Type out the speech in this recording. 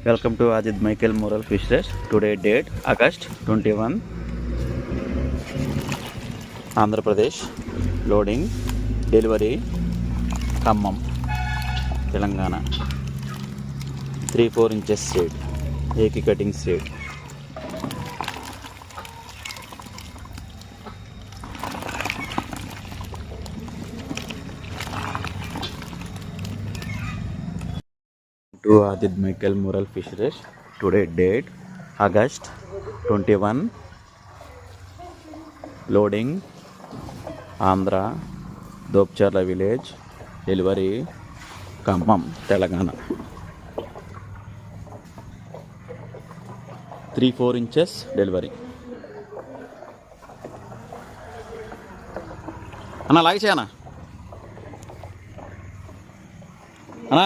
Welcome to Ajit Michael Moral Fish Race. Today date August 21, Andhra Pradesh. Loading, delivery, Khammam, Telangana. 3-4 inches seed, Eki cutting seed. To Ajit Michael Moral Fish Race. Today date August 21. Loading, Andhra, Dopcharla village. Delivery, Khammam, Telangana. 3-4 inches delivery. అన్నా లాగి చేయనా అన్నా